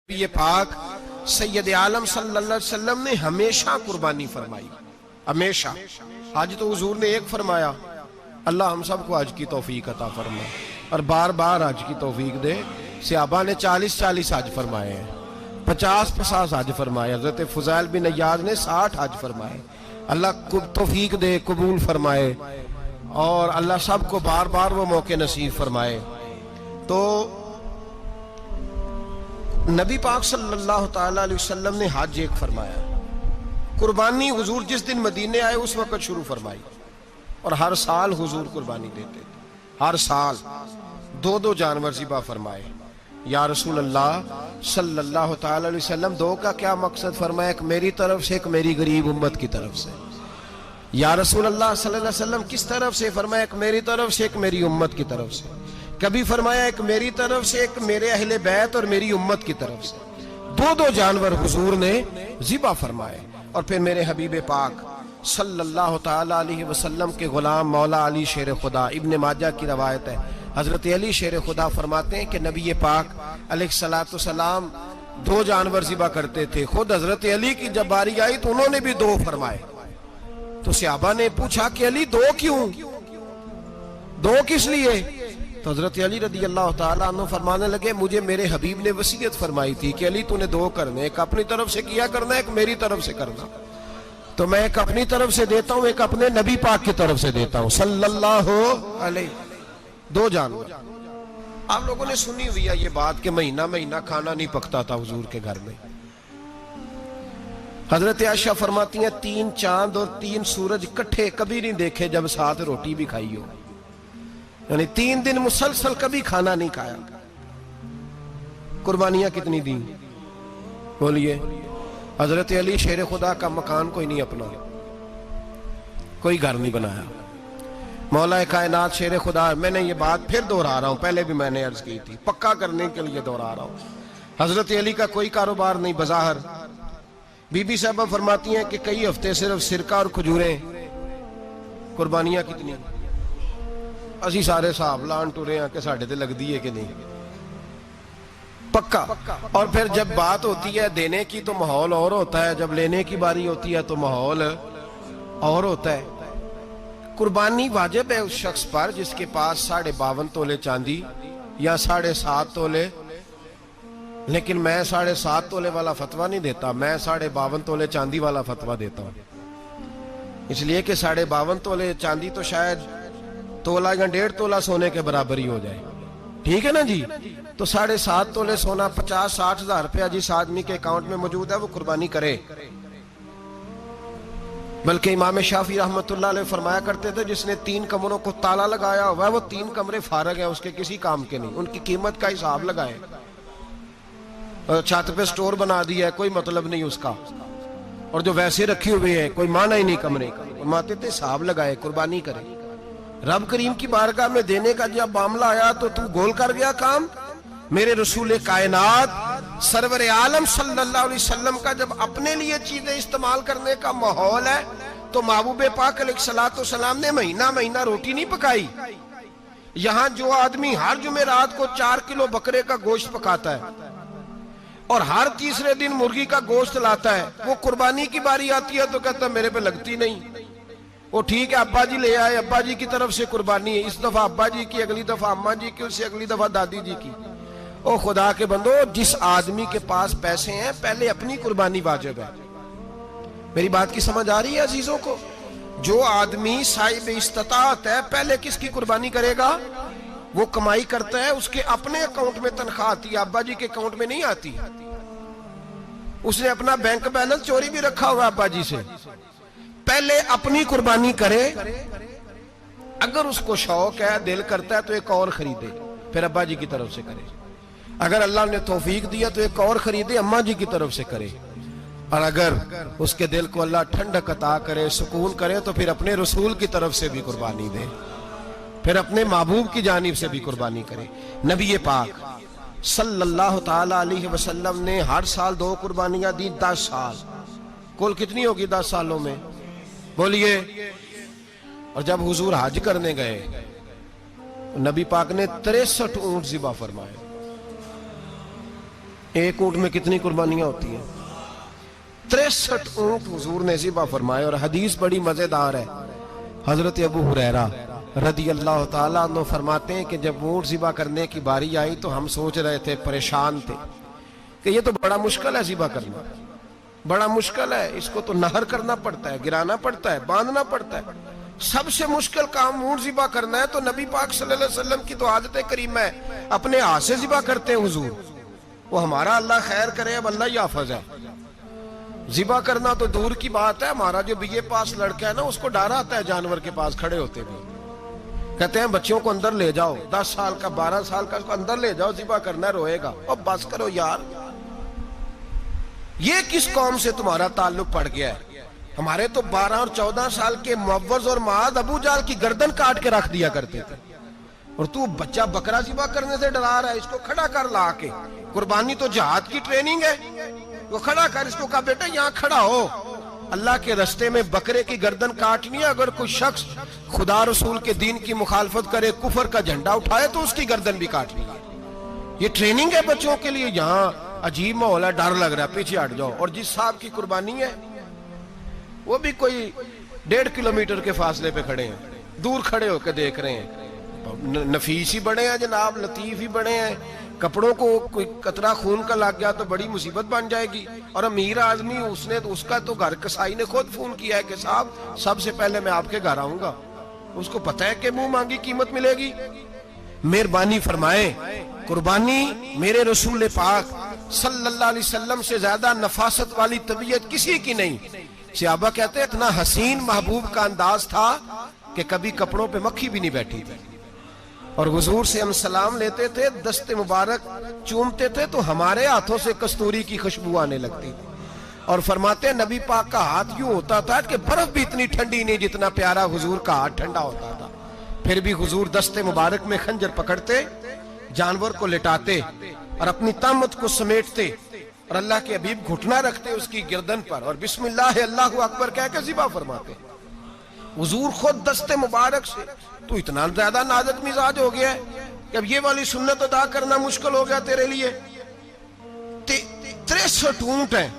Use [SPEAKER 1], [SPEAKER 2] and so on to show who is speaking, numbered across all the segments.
[SPEAKER 1] یہ پاک سید عالم صلی اللہ علیہ وسلم نے ہمیشہ قربانی فرمائی، ہمیشہ۔ آج تو حضور نے ایک فرمایا، اللہ ہم سب کو حج کی توفیق عطا فرمائے اور بار بار حج کی توفیق دے۔ صحابہ نے 40 حج فرمائے ہیں، 50 حج فرمائے، حضرت فضیل بن عیاض نے 60 حج فرمائے۔ اللہ توفیق دے، قبول فرمائے اور اللہ سب کو بار بار وہ موقع نصیب فرمائے۔ تو نبی پاک صلی اللہ تعالیٰ علیہ وسلم نے حج ایک فرمایا، قربانی حضور جس دن مدینے آئے اس وقت شروع فرمائی، اور ہر سال حضور قربانی دیتے تھے، ہر سال 2 جانور ذبح فرمائے۔ یا رسول اللہ صلی اللہ تعالیٰ علیہ وسلم 2 کا کیا مقصد فرمایا؟ ایک میری طرف سے، ایک میری غریب امت کی طرف سے۔ یا رسول اللہ صلی اللہ علیہ وسلم کس طرف سے فرمایا؟ ایک میری طرف سے، ایک میری امت کی طرف سے۔ کبھی فرمایا ایک میری طرف سے، ایک میرے اہل بیت اور میری امت کی طرف سے۔ 2 جانور حضور نے ذبح فرمائے، اور پھر میرے حبیب پاک صلی اللہ تعالیٰ علیہ وسلم کے غلام مولا علی شیر خدا، ابن ماجہ کی روایت ہے، حضرت علی شیر خدا فرماتے ہیں کہ نبی پاک علیہ السلام 2 جانور ذبح کرتے تھے۔ خود حضرت علی کی جب باری آئی تو انہوں نے بھی 2 فرمائے۔ تو صحابہ نے پوچھا کہ علی 2 کیوں؟ 2 کس لیے؟ تو حضرت علی رضی اللہ تعالیٰ عنہ فرمانے لگے، مجھے میرے حبیب نے وصیت فرمائی تھی کہ علی تو نے 2 کرنے، ایک اپنی طرف سے کیا کرنا، ایک میری طرف سے کرنا۔ تو میں ایک اپنی طرف سے دیتا ہوں، ایک اپنے نبی پاک کی طرف سے دیتا ہوں صلی اللہ علیہ۔ 2 جانور۔ آپ لوگوں نے سنی ہوئی ہے یہ بات کہ مہینہ کھانا نہیں پکتا تھا حضور کے گھر میں۔ حضرت عائشہ فرماتی ہیں 3 چاند اور 3 سورج کٹھے کبھی نہیں دیکھے جب ساتھ روٹی بھی کھائی ہو، یعنی 3 دن مسلسل کبھی کھانا نہیں کھایا۔ قربانیاں کتنی دیں؟ بولیے۔ حضرت علی شیر خدا کا مکان کوئی نہیں اپنا، کوئی گھر نہیں بنایا۔ مولا کائنات شیر خدا، میں نے یہ بات پھر دہرا رہا ہوں، پہلے بھی میں نے عرض کی تھی، پکا کرنے کے لیے دہرا رہا ہوں۔ حضرت علی کا کوئی کاروبار نہیں بظاہر۔ بی بی صاحبہ فرماتی ہیں کہ کئی ہفتے صرف سرکہ اور کھجوریں۔ قربانیاں کتنی؟ اسی سارے صاحب لان ٹورے ہیں کہ ساڑھے تے لگ دیئے کہ نہیں، پکا۔ اور پھر جب بات ہوتی ہے دینے کی تو ماحول اور ہوتا ہے، جب لینے کی باری ہوتی ہے تو ماحول اور ہوتا ہے۔ قربانی واجب ہے اس شخص پر جس کے پاس 52.5 تولے چاندی یا 7.5 تولے، لیکن میں 7.5 تولے والا فتویٰ نہیں دیتا، میں 52.5 تولے چاندی والا فتویٰ دیتا ہوں، اس لیے کہ 52.5 تولے چاندی تو شاید تولہ یا 1.5 تولہ سونے کے برابر ہی ہو جائے، ٹھیک ہے نا جی؟ تو 7.5 تولے سونا 50-60 ہزار روپیہ جس آدمی کے اکاؤنٹ میں موجود ہے وہ قربانی کرے۔ بلکہ امام شافعی رحمۃ اللہ علیہ فرمایا کرتے تھے جس نے 3 کمروں کو تالا لگایا ہوا ہے وہ 3 کمرے فارغ ہیں، اس کے کسی کام کے نہیں، ان کی قیمت کا حساب لگائے۔ چھت پہ سٹور بنا دیا ہے، کوئی مطلب نہیں اس کا، اور جو ویسے رکھی ہوئے ہیں کوئی معنی ہی نہیں کمرے کا، فرماتے تھے حساب لگائے، قربانی کرے۔ رب کریم کی بارگاہ میں دینے کا جب معاملہ آیا تو گول کر گیا کام۔ میرے رسول کائنات سرور عالم صلی اللہ علیہ وسلم کا جب اپنے لیے چیزیں استعمال کرنے کا ماحول ہے تو محبوب پاک علیہ السلام نے مہینہ روٹی نہیں پکائی۔ یہاں جو آدمی ہر جمعرات کو 4 کلو بکرے کا گوشت پکاتا ہے اور ہر تیسرے دن مرغی کا گوشت لاتا ہے، وہ قربانی کی باری آتی ہے تو کہتا ہے میرے پہ لگتی نہیں۔ وہ ٹھیک ہے ابا جی لے آئے، ابا جی کی طرف سے قربانی ہے، اس دفعہ ابا جی کی، اگلی دفعہ اماں جی کی، اس سے اگلی دفعہ دادی جی کی۔ او خدا کے بندو، جس آدمی کے پاس پیسے ہیں پہلے اپنی قربانی واجب ہے۔ میری بات کی سمجھ آ رہی ہے عزیزوں کو؟ جو آدمی صاحب استطاعت ہے پہلے کس کی قربانی کرے گا؟ وہ کمائی کرتا ہے، اس کے اپنے اکاؤنٹ میں تنخواہ آتی ہے، ابا جی کے اکاؤنٹ میں نہیں آتی۔ اس نے اپنا بینک بیلنس چوری بھی رکھا ہوا ابا جی سے۔ پہلے اپنی قربانی کرے، اگر اس کو شوق ہے، دل کرتا ہے تو ایک اور خریدے، پھر ابا جی کی طرف سے کرے۔ اگر اللہ نے توفیق دیا تو ایک اور خریدے، اماں جی کی طرف سے کرے، اور اگر اس کے دل کو اللہ ٹھنڈک عطا کرے، سکون کرے تو پھر اپنے رسول کی طرف سے بھی قربانی دے، پھر اپنے محبوب کی جانب سے بھی قربانی کرے۔ نبی پاک صلی اللہ تعالی علیہ وسلم نے ہر سال 2 قربانیاں دی، 10 سال، کل کتنی ہوگی 10 سالوں میں؟ بولیے۔ اور جب حضور حج کرنے گئے نبی پاک نے 63 اونٹ ذبح فرمائے، ایک اونٹ میں کتنی قربانیاں ہوتی ہیں؟ 63 اونٹ حضور نے ذبح فرمائے. اور حدیث بڑی مزیدار ہے. حضرت ابو ہریرہ رضی اللہ تعالیٰ عنہ فرماتے ہیں کہ جب اونٹ ذبح کرنے کی باری آئی تو ہم سوچ رہے تھے، پریشان تھے کہ یہ تو بڑا مشکل ہے ذبح کرنا، بڑا مشکل ہے، اس کو تو نہر کرنا پڑتا ہے، گرانا پڑتا ہے، باندھنا پڑتا ہے. سب سے مشکل کام اونٹ ذبح کرنا ہے. تو نبی پاک صلی اللہ علیہ وسلم کی تو عادت کریمہ ہے، اپنے ہاتھ سے ذبح کرتے ہیں حضور. وہ ہمارا اللہ خیر کرے، اب اللہ ہی حافظ ہے. ذبح کرنا تو دور کی بات ہے. ہمارا جو BA پاس لڑکا ہے نا، اس کو ڈر آتا ہے جانور کے پاس کھڑے ہوتے بھی. کہتے ہیں بچوں کو اندر لے جاؤ، 10 سال کا 12 سال کا، اس کو اندر لے جاؤ، ذبح کرنا ہے، روئے گا. اور بس کرو یار، یہ کس قوم سے تمہارا تعلق پڑ گیا ہے؟ ہمارے تو 12 اور 14 سال کے معوذ اور معاذ ابو جہل کی گردن کاٹ کے رکھ دیا کرتے تھے. اور تو بچہ بکرا ذبح کرنے سے ڈرا رہا ہے. اس کو کھڑا کر لا کے. قربانی تو جہاد کی ٹریننگ ہے. وہ کھڑا کر، اس کو کہا بیٹا یہاں کھڑا ہو، اللہ کے رستے میں بکرے کی گردن کاٹنی ہے. اگر کوئی شخص خدا رسول کے دین کی مخالفت کرے، کفر کا جھنڈا اٹھائے، تو اس کی گردن بھی کاٹنی ہے. یہ ٹریننگ ہے بچوں کے لیے. یہاں عجیب ماحول ہے، ڈر لگ رہا ہے، پیچھے ہٹ جاؤ. اور جس صاحب کی قربانی ہے وہ بھی کوئی 1.5 کلومیٹر کے فاصلے پہ کھڑے ہیں، دور کھڑے ہو کے دیکھ رہے ہیں. نفیس ہی بڑے ہیں جناب، لطیف ہی بڑے ہیں. کپڑوں کو کوئی قطرہ خون کا لگ گیا تو بڑی مصیبت بن جائے گی. اور امیر آدمی، اس کا تو گھر کسائی نے خود فون کیا ہے کہ صاحب سب سے پہلے میں آپ کے گھر آؤں گا. اس کو پتہ ہے کہ منہ مانگی قیمت ملے گی. مہربانی فرمائے، قربانی میرے رسول پاک صلی اللہ علیہ وسلم سے زیادہ نفاست والی طبیعت کسی کی نہیں. صحابہ کہتے ہیں اتنا حسین محبوب کا انداز تھا کہ کبھی کپڑوں پہ مکھی بھی نہیں بیٹھی تھی. اور حضور سے ہم سلام لیتے تھے، دست مبارک چومتے تھے تو ہمارے ہاتھوں سے کستوری کی خوشبو آنے لگتی تھی. اور فرماتے ہیں نبی پاک کا ہاتھ یوں ہوتا تھا کہ برف بھی اتنی ٹھنڈی نہیں جتنا پیارا حضور کا ہاتھ ٹھنڈا ہوتا تھا. پھر بھی حضور دست مبارک میں خنجر پکڑتے، جانور کو لٹاتے اور اپنی طامت کو سمیٹتے، اور اللہ کے حبیب گھٹنا رکھتے اس کی گردن پر، اور بسم اللہ اللہ اکبر کہہ کے ذبح فرماتے. حضور خود دست مبارک سے. تو اتنا زیادہ نازک مزاج ہو گیا ہے کہ اب یہ والی سنت ادا کرنا مشکل ہو گیا تیرے لیے. 63 اونٹ ہیں.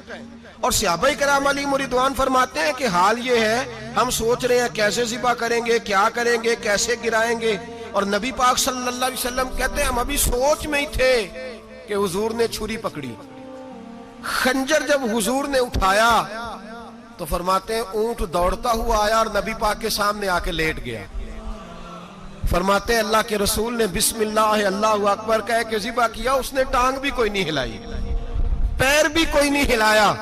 [SPEAKER 1] اور صحابہ کرام علیہم رضوان فرماتے ہیں کہ حال یہ ہے، ہم سوچ رہے ہیں کیسے ذبح کریں گے، کیا کریں گے، کیسے گرائیں گے. اور نبی پاک صلی اللہ علیہ وسلم کہتے ہیں ہم ابھی سوچ میں ہی تھے کہ حضور نے چھری پکڑی. خنجر جب حضور نے اٹھایا تو فرماتے ہیں اونٹ دوڑتا ہوا آیا اور نبی پاک کے سامنے آ کے لیٹ گیا. فرماتے ہیں اللہ کے رسول نے بسم اللہ اللہ اکبر کہہ کے ذبح کیا. اس نے ٹانگ بھی کوئی نہیں ہلائی، پیر بھی کوئی نہیں ہلایا.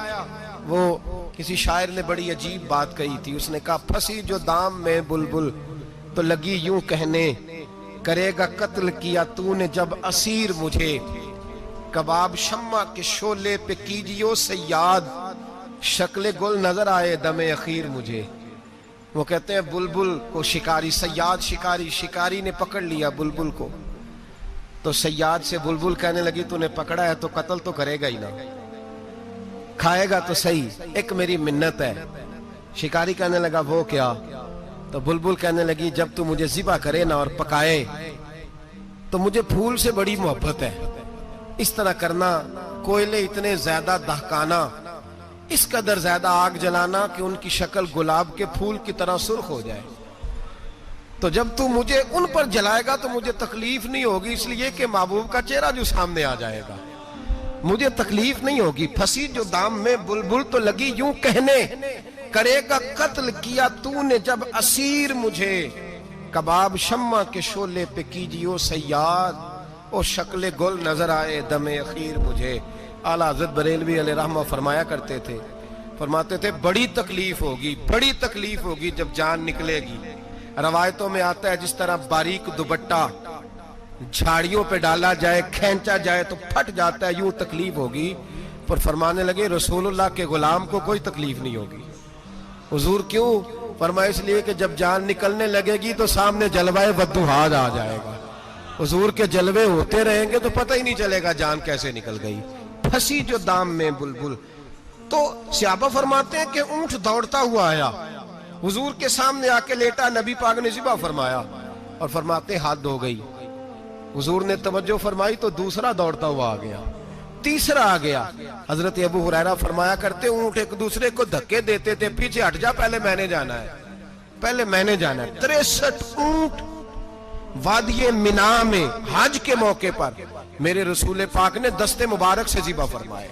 [SPEAKER 1] وہ کسی شاعر نے بڑی عجیب بات کہی تھی. اس نے کہا پھنسی جو دام میں بلبل تو لگی یوں کہنے، کرے گا قتل کیا تو نے جب اسیر مجھے، کباب شمع کے شعلے پہ کیجیو صیاد، شکل گل نظر آئے دم اخیر مجھے. وہ کہتے ہیں بلبل کو شکاری، صیاد شکاری نے پکڑ لیا بلبل کو. تو صیاد سے بلبل کہنے لگی تو نے پکڑا ہے تو قتل تو کرے گا ہی نا، کھائے گا تو صحیح، ایک میری منت ہے. شکاری کہنے لگا وہ کیا؟ تو بلبل کہنے لگی جب تو مجھے ذبح کرے نا اور پکائے تو مجھے پھول سے بڑی محبت ہے. اس طرح کرنا، کوئلے اتنے زیادہ دہکانا، اس قدر زیادہ آگ جلانا کہ ان کی شکل گلاب کے پھول کی طرح سرخ ہو جائے. تو جب تو مجھے ان پر جلائے گا تو مجھے تکلیف نہیں ہوگی، اس لیے کہ محبوب کا چہرہ جو سامنے آ جائے گا مجھے تکلیف نہیں ہوگی. پھنسی جو دام میں بلبل تو لگی یوں کہنے، کرے گا قتل کیا تو نے جب اسیر مجھے، کباب شمع کے شعلے پہ کیجیو صیاد، او شکل گل نظر آئے دم اخیر مجھے. اعلیٰ حضرت بریلوی علیہ رحمہ فرمایا کرتے تھے، فرماتے تھے بڑی تکلیف ہوگی جب جان نکلے گی. روایتوں میں آتا ہے جس طرح باریک دوپٹہ جھاڑیوں پہ ڈالا جائے، کھینچا جائے تو پھٹ جاتا ہے، یوں تکلیف ہوگی. پر فرمانے لگے رسول اللہ کے غلام کو کوئی تکلیف نہیں ہوگی. حضور کیوں؟ فرمایا اس لیے کہ جب جان نکلنے لگے گی تو سامنے جلوہ بدوحاد آ جائے گا. حضور کے جلوے ہوتے رہیں گے تو پتہ ہی نہیں چلے گا جان کیسے نکل گئی. پھنسی جو دام میں بلبل. تو صحابہ فرماتے ہیں کہ اونٹ دوڑتا ہوا آیا، حضور کے سامنے آ کے لیٹا، نبی پاک نے ذبح فرمایا اور فرماتے حد ہو گئی. حضور نے توجہ فرمائی تو دوسرا دوڑتا ہوا آ گیا. تیسرا آ گیا. حضرت ابو ہریرہ فرمایا کرتے اونٹ ایک دوسرے کو دھکے دیتے تھے, پیچھے ہٹ جا, پہلے میں نے جانا ہے, پہلے میں نے جانا ہے. 63 اونٹ وادی مینا میں حج کے موقع پر میرے رسول پاک نے دست مبارک سے ذبح فرمائے.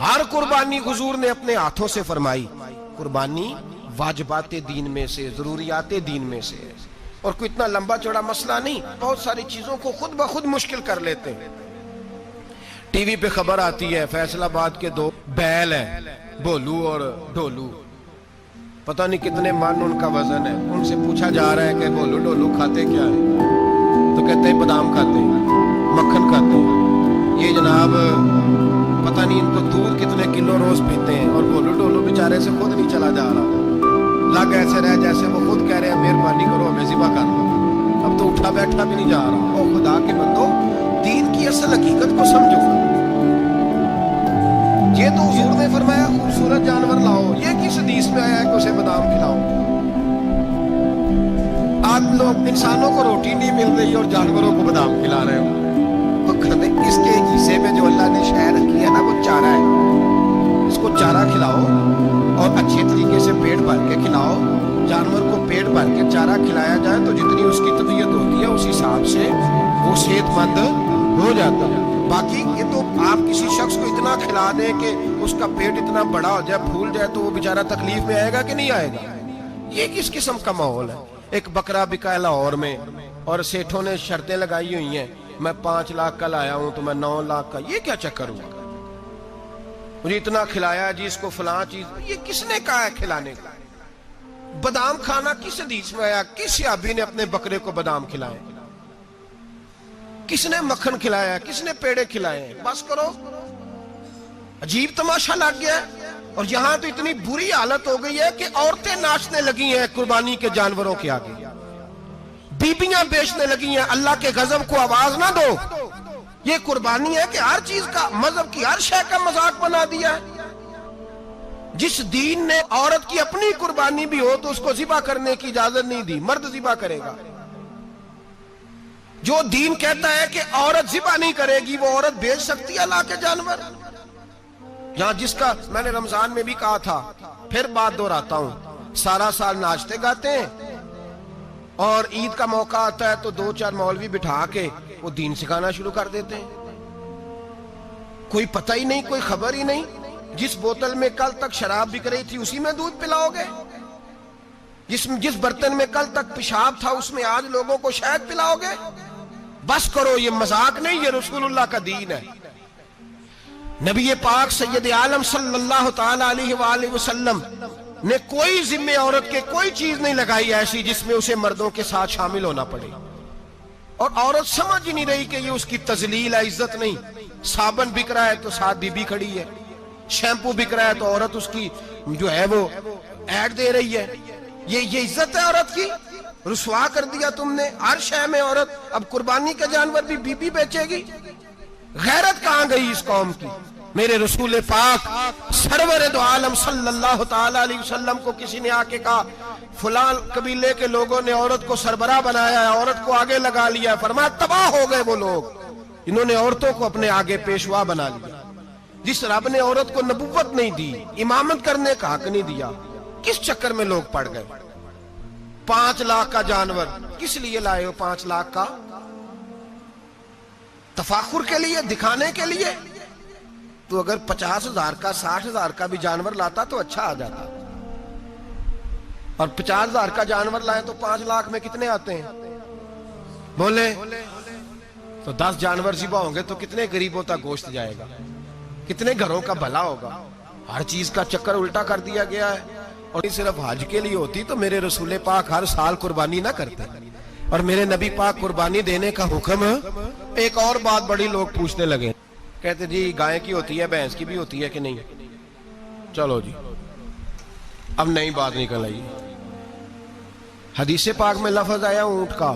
[SPEAKER 1] ہر قربانی حضور نے اپنے ہاتھوں سے فرمائی. قربانی واجبات دین میں سے, ضروریات دین میں سے, اور کوئی اتنا لمبا چوڑا مسئلہ نہیں. بہت ساری چیزوں کو خود بخود مشکل کر لیتے ہیں. ٹی وی پہ خبر آتی ہے فیصل آباد کے 2 بیل ہیں, بولو اور ڈولو, پتہ نہیں کتنے من ان کا وزن ہے. ان سے پوچھا جا رہا ہے کہ بولو ڈولو کھاتے کیا ہے, تو کہتے ہیں بادام کھاتے ہیں, مکھن کھاتے ہیں. یہ جناب پتہ نہیں ان کو دودھ کتنے کلو روز پیتے ہیں, اور بولو ڈولو بیچارے سے خود نہیں چلا جا رہا. لگ ایسے رہ جیسے وہ خود کہہ رہے ہیں مہربانی کرو ہمیں ذبح کر دو, اب تو اٹھا بیٹھا بھی نہیں جا رہا. او خدا کے بندو, دین کی اصل حقیقت کو سمجھو. یہ تو حضور نے فرمایا خوبصورت جانور لاؤ, یہ کس حدیث میں آیا ہے کہ اسے بادام کھلاؤ؟ آپ لوگ انسانوں کو روٹی نہیں مل رہی اور جانوروں کو بادام کھلا رہے ہو. اس کے حصے میں جو اللہ نے شے رکھی ہے نا وہ چارہ ہے, اس کو چارہ کھلاؤ اور اچھے طریقے سے پیٹ بھر کے کھلاؤ. جانور کو پیٹ بھر کے چارہ کھلایا جائے تو جتنی اس کی طبیعت ہوتی ہے اس حساب سے وہ صحت مند ہو جاتا ہے. باقی یہ تو آپ کسی شخص کو اتنا کھلا دیں کہ اس کا پیٹ اتنا بڑا ہو جائے, پھول جائے, تو وہ بیچارہ تکلیف میں آئے گا کہ نہیں آئے گا؟ یہ کس قسم کا ماحول ہے؟ ایک بکرا بکا ہے لاہور میں, اور سیٹھوں نے شرطیں لگائی ہوئی ہیں, میں 5 لاکھ کا لایا ہوں تو میں 9 لاکھ کا. یہ کیا چکر ہوا؟ مجھے اتنا کھلایا جی اس کو فلاں چیز. یہ کس نے کہا ہے کھلانے کا؟ بادام کھانا کس حدیث میں آیا؟ کس صحابی نے اپنے بکرے کو بادام کھلائے؟ کس نے مکھن کھلایا؟ کس نے پیڑے کھلائے؟ بس کرو, عجیب تماشا لگ گیا. اور یہاں تو اتنی بری حالت ہو گئی ہے کہ عورتیں ناچنے لگی ہیں قربانی کے جانوروں کے آگے, بیبیاں بیچنے لگی ہیں. اللہ کے غضب کو آواز نہ دو. یہ قربانی ہے کہ ہر چیز کا, مذہب کی ہر شے کا مذاق بنا دیا ہے. جس دین نے عورت کی اپنی قربانی بھی ہو تو اس کو ذبح کرنے کی اجازت نہیں دی, مرد ذبح کرے گا. جو دین کہتا ہے کہ عورت ذبح نہیں کرے گی, وہ عورت بیچ سکتی ہے اللہ کے جانور. یہاں جس کا میں نے رمضان میں بھی کہا تھا, پھر بات دہراتا ہوں, سارا سال ناچتے گاتے ہیں, اور عید کا موقع آتا ہے تو 2-4 مولوی بٹھا کے وہ دین سکھانا شروع کر دیتے ہیں. کوئی پتہ ہی نہیں, کوئی خبر ہی نہیں. جس بوتل میں کل تک شراب بک رہی تھی اسی میں دودھ پلاؤ گے؟ جس برتن میں کل تک پیشاب تھا اس میں آج لوگوں کو شہد پلاؤ گے؟ بس کرو, یہ مذاق نہیں, یہ رسول اللہ کا دین ہے. نبی پاک سید عالم صلی اللہ تعالی علیہ وآلہ وسلم نے کوئی ذمہ عورت کے کوئی چیز نہیں لگائی ایسی جس میں اسے مردوں کے ساتھ شامل ہونا پڑے. اور عورت سمجھ ہی نہیں رہی کہ یہ اس کی تذلیل ہے, عزت نہیں. صابن بک رہا ہے تو ساتھ بی بی کھڑی ہے, شیمپو بک رہا ہے تو عورت اس کی جو ہے وہ ایڈ دے رہی ہے. یہ عزت ہے عورت کی؟ رسوا کر دیا تم نے ہر شے میں عورت. اب قربانی کا جانور بھی بی بی بیچے گی؟ غیرت کہاں گئی اس قوم کی؟ میرے رسول پاک سرور دو عالم صلی اللہ تعالی علیہ وسلم کو کسی نے آ کے کہا فلاں قبیلے کے لوگوں نے عورت کو سربراہ بنایا ہے, عورت کو آگے لگا لیا ہے. فرمایا تباہ ہو گئے وہ لوگ, انہوں نے عورتوں کو اپنے آگے پیشوا بنا لیا. جس رب نے عورت کو نبوت نہیں دی, امامت کرنے کا حق نہیں دیا, کس چکر میں لوگ پڑ گئے؟ 5 لاکھ کا جانور کس لیے لائے ہو؟ 5 لاکھ کا تفاخر کے لیے, دکھانے کے لیے؟ تو اگر 50,000 کا 60,000 کا بھی جانور لاتا تو اچھا آ جاتا. اور 50,000 کا جانور لائے تو 5 لاکھ میں کتنے آتے ہیں بولے؟ تو 10 جانور ذبح ہوں گے تو کتنے غریبوں تک گوشت جائے گا, کتنے گھروں کا بھلا ہوگا. ہر چیز کا چکر الٹا کر دیا گیا ہے. اور صرف حج کے لیے ہوتی تو میرے رسول پاک ہر سال قربانی نہ کرتے, اور میرے نبی پاک قربانی دینے کا حکم. ایک اور بات بڑی لوگ پوچھنے لگے, کہتے جی گائے کی ہوتی ہے, بھینس کی بھی ہوتی ہے کہ نہیں؟ چلو جی اب نئی بات نکل آئی. حدیث پاک میں لفظ آیا اونٹ کا,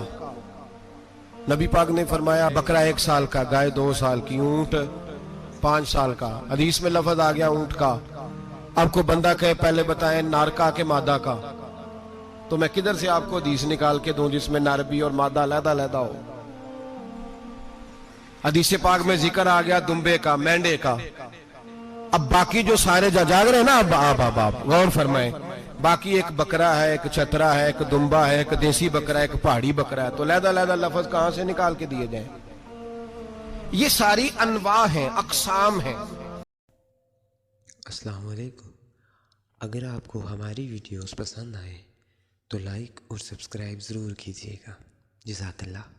[SPEAKER 1] نبی پاک نے فرمایا بکرا 1 سال کا, گائے 2 سال کی, اونٹ 5 سال کا. حدیث میں لفظ آ گیا اونٹ کا. آپ کو بندہ کہے پہلے بتائیں نر کا کہ مادہ کا, تو میں کدھر سے آپ کو حدیث نکال کے دوں جس میں نر بھی اور مادہ علیحدہ علیحدہ ہو؟ حدیث پاک میں ذکر آ گیا دمبے کا، مینڈے کا. اب باقی جو سارے جاگ رہے ہیں نا، اب غور فرمائیں، باقی ایک بکرا ہے، ایک چترا ہے، ایک دمبا ہے، ایک دیسی بکرا ہے، ایک پہاڑی بکرا ہے، تو علیحدہ لفظ کہاں سے نکال کے دیے جائیں؟ یہ ساری انواع ہیں، اقسام ہیں.
[SPEAKER 2] السلام علیکم. اگر آپ کو ہماری ویڈیوز پسند آئے تو لائک اور سبسکرائب ضرور کیجیے گا. جزاک اللہ.